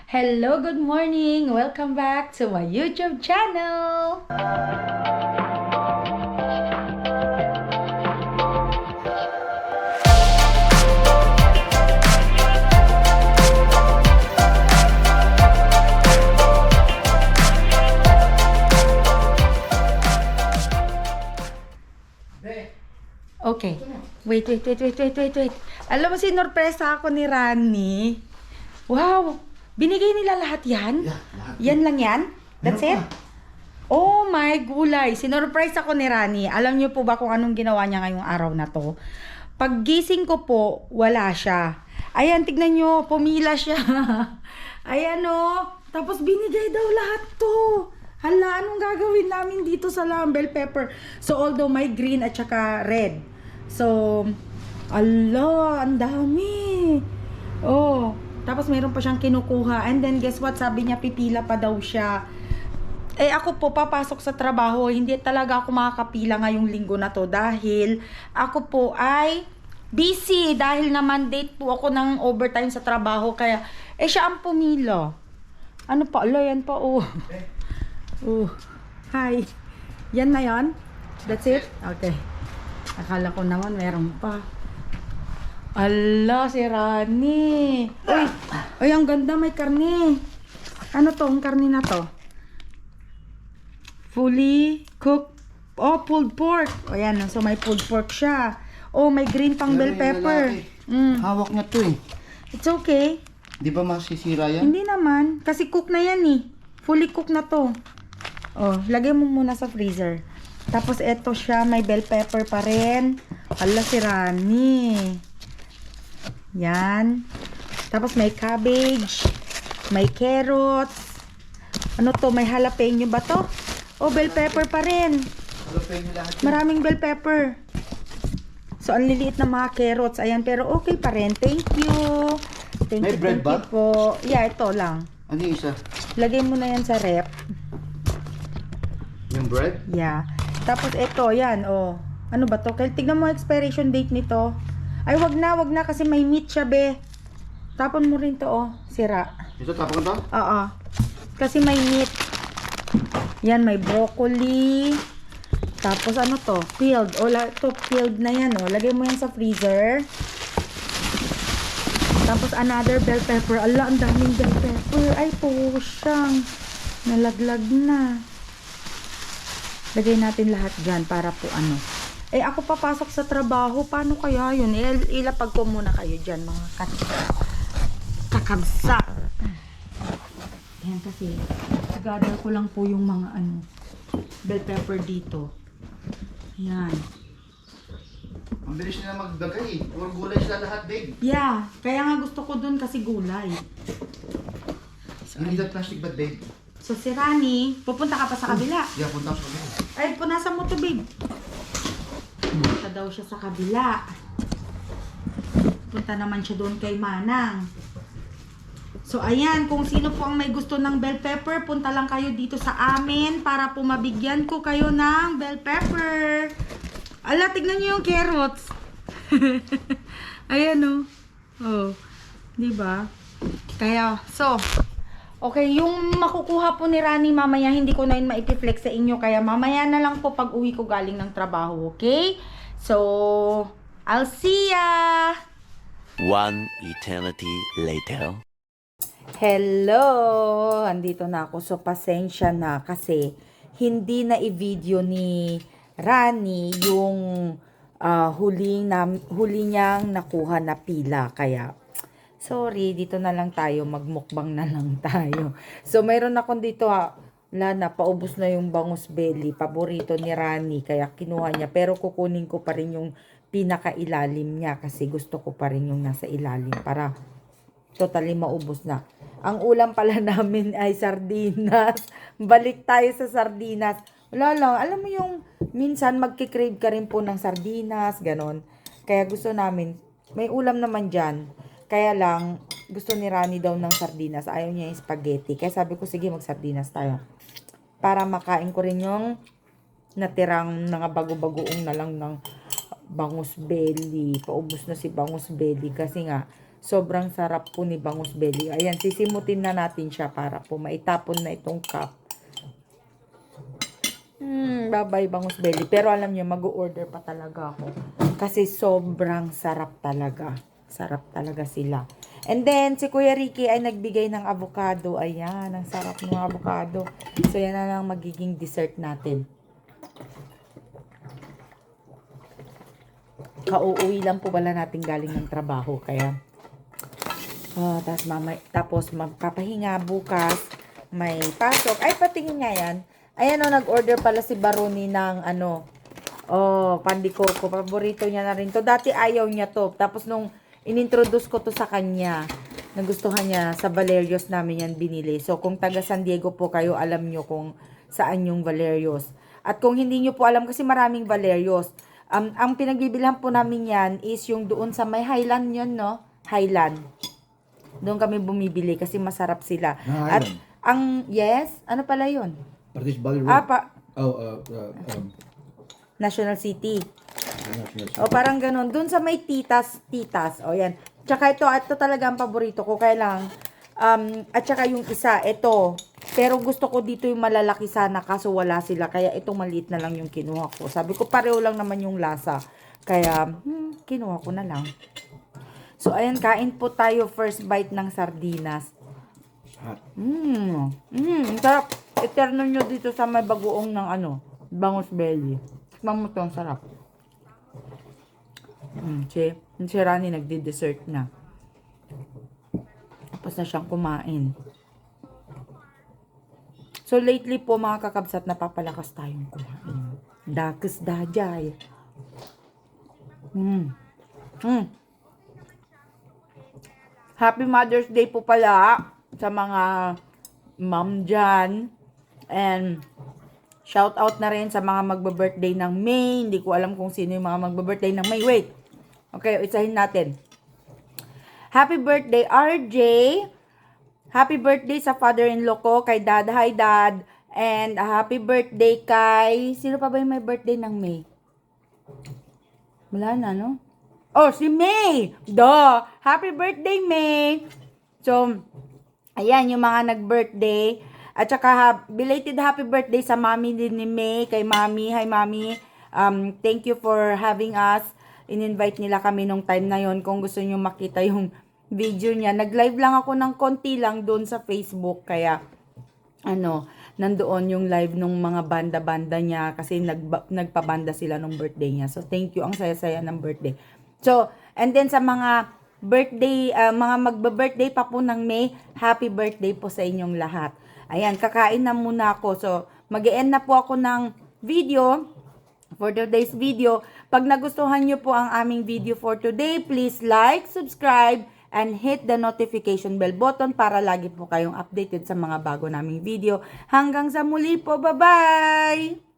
Hello, good morning! Welcome back to my YouTube channel! Okay. Wait. Alam mo, sinurpresa ako ni Rani. Wow! Binigay nila lahat yan? Yeah, lahat. Yan lang yan? That's it? Meron pa. Oh my gulay! Sinurprise ako ni Rani. Alam niyo po ba kung anong ginawa niya ngayong araw na to? Paggising ko po, wala siya. Ayan, tignan niyo, pumila siya. Ayan o. Tapos binigay daw lahat to. Hala, anong gagawin namin dito sa bell pepper? So, although may green at saka red. So, ala, ang dami. Oh, tapos meron pa siyang kinukuha. And then, guess what? Sabi niya, pipila pa daw siya. Eh, ako po, papasok sa trabaho. Hindi talaga ako makakapila ngayong linggo na to. Dahil, ako po ay busy. Dahil na mandate po ako ng overtime sa trabaho. Kaya, siya ang pumila. Ano pa? Ala, yan pa, oh. Oh, hi. Yan na yan? That's it? Okay. Akala ko naman meron pa. Ala, si Rani. Uy, ang ganda, may karne. Ano to? Ang karne na to? Fully cooked. Oh, pulled pork. O yan, so may pulled pork siya. Oh, may green pang bell pepper. Hawak niya to eh. It's okay. Di ba masisira yan? Hindi naman. Kasi cook na yan eh. Fully cooked na to. Oh, lagay mo muna sa freezer. Tapos eto siya, may bell pepper pa rin. Hala, si Rani. Yan. Tapos may cabbage. May carrots. Ano to? May jalapeno ba to? Oh, bell pepper pa rin. Jalapeno lahat yan. Maraming bell pepper. So, ang liliit na mga carrots. Ayan, pero okay pa rin. Thank you. May bread ba? Thank you po. Yeah, ito lang. Ano yung isa? Lagay mo na yan sa rep. Yung bread? Yeah. Tapos ito, yan, oh. Ano ba to? Kaya tignan mo expiration date nito. Ay, wag na kasi may meat siya, be. Tapon mo rin to, oh. Sira. Ito, tapos to? Oo. Kasi may meat. Yan, may broccoli. Tapos ano to? Peeled. O, to peeled na yan, oh. Lagay mo yan sa freezer. Tapos another bell pepper. Ala, ang daming bell pepper. Ay, pusyang. Nalaglag na. Lagay natin lahat dyan para po ano. Ako papasok sa trabaho. Paano kaya yun? Ilapag ko muna kayo dyan, mga kakabsa. Ayan kasi, gather ko lang po yung mga ano, bell pepper dito. Ayan. Ang bilis nila magdagay eh. Puro gulay sila lahat, babe. Yeah, kaya nga gusto ko dun kasi gulay. Hindi that plastic bag, babe. So si Rani, pupunta ka pa sa kabila. Yeah, punta ko sa kabila. Ay, punasan mo to, babe. Punta daw siya sa kabila. Punta naman siya doon kay Manang. So, ayan. Kung sino po ang may gusto ng bell pepper, punta lang kayo dito sa amin para po mabigyan ko kayo ng bell pepper. Ala, tignan nyo yung carrots. Ayan, oh. Oh. Diba? Kaya, so, okay, yung makukuha po ni Rani mamaya, hindi ko na yun maipiflex sa inyo. Kaya mamaya na lang po pag uwi ko galing ng trabaho, okay? So, I'll see ya! One eternity later. Hello! Andito na ako. So, pasensya na kasi hindi na i-video ni Rani yung huli niyang nakuha na pila. Kaya, sorry, dito na lang tayo, magmukbang na lang tayo. So, mayroon akong dito, Lana, paubos na yung bangus belly, paborito ni Rani, kaya kinuha niya. Pero kukunin ko pa rin yung pinakailalim niya kasi gusto ko pa rin yung nasa ilalim para totally maubos na. Ang ulam pala namin ay sardinas. Balik tayo sa sardinas. Wala lang, alam mo yung minsan magkikrave ka rin po ng sardinas, ganon. Kaya gusto namin, may ulam naman dyan. Kaya lang, gusto ni Rani daw ng sardinas. Ayaw niya yung spaghetti. Kaya sabi ko, sige, mag-sardinas tayo. Para makain ko rin yung natirang mga bago-bagoong na lang ng bangus belly. Paubos na si bangus belly. Kasi nga, Sobrang sarap po ni Bangus Belly. Ayan, sisimutin na natin siya para po maitapon na itong cup. Bye-bye Bangus Belly. Pero alam niyo, mag-order pa talaga ako. Kasi sobrang sarap talaga. Sarap talaga sila. And then, si Kuya Ricky ay nagbigay ng avocado. Ayan, ang sarap ng avocado. So, yan na lang magiging dessert natin. Kauuwi lang po pala natin galing ng trabaho. Kaya, tapos magpapahinga bukas. May pasok. Ay, patingin nga yan. Ayan o, nag-order pala si Baroni ng pandikoko. Paborito niya na rin to. Dati ayaw niya to. Tapos nung inintroduce ko to sa kanya, nagustuhan niya, sa Valerios namin yan binili. So, kung taga San Diego po kayo, alam nyo kung saan yung Valerios. At kung hindi nyo po alam, kasi maraming Valerios. Ang pinagbibilhan po namin yan is yung doon sa may Highland yun, no? Highland. Doon kami bumibili kasi masarap sila. At yes, ano pala yun? British Valley Road. National City. O parang ganun. Doon sa may titas. O yan. Tsaka ito talaga ang paborito ko. Kaya lang, at tsaka yung isa, ito. Pero gusto ko dito yung malalaki sana kaso wala sila. Kaya itong maliit na lang yung kinuha ko. Sabi ko pareho lang naman yung lasa. Kaya, kinuha ko na lang. So, ayan, kain po tayo first bite ng sardinas. Sarap. Eterno nyo dito sa may bagoong ng Bangus Belly. Tikman mo to, ang sarap. Si Rani nagdi-dessert na. Tapos na siyang kumain. So, lately po, mga kakabsat, napapalakas tayong kumain. Dakus dajay. Happy Mother's Day po pala sa mga mom dyan. And shout out na rin sa mga magbe-birthday ng May. Hindi ko alam kung sino yung mga magbe-birthday ng May. Wait. Okay, isahin natin. Happy birthday, RJ. Happy birthday sa father-in-law ko, kay Dad. Hi, Dad. And happy birthday kay... Sino pa ba yung may birthday ng May? Wala na, no? Oh, si May! Happy birthday, May! So, ayan, yung mga nag-birthday. At saka, belated happy birthday sa mami din ni May, kay Mami. Hi, Mami. Thank you for having us. In-invite nila kami nung time na yon. Kung gusto nyo makita yung video niya. Nag-live lang ako ng konti lang doon sa Facebook. Kaya, nandoon yung live nung mga banda-banda niya. Kasi nagpabanda sila nung birthday niya. So, thank you. Ang saya-saya ng birthday. So, and then sa mga birthday, mga magbe-birthday pa po ng May, happy birthday po sa inyong lahat. Ayan, kakain na muna ako. So, mag-e-end na po ako ng video for today's video. Pag nagustuhan nyo po ang aming video for today, please like, subscribe, and hit the notification bell button para lagi po kayong updated sa mga bago naming video. Hanggang sa muli po, bye-bye!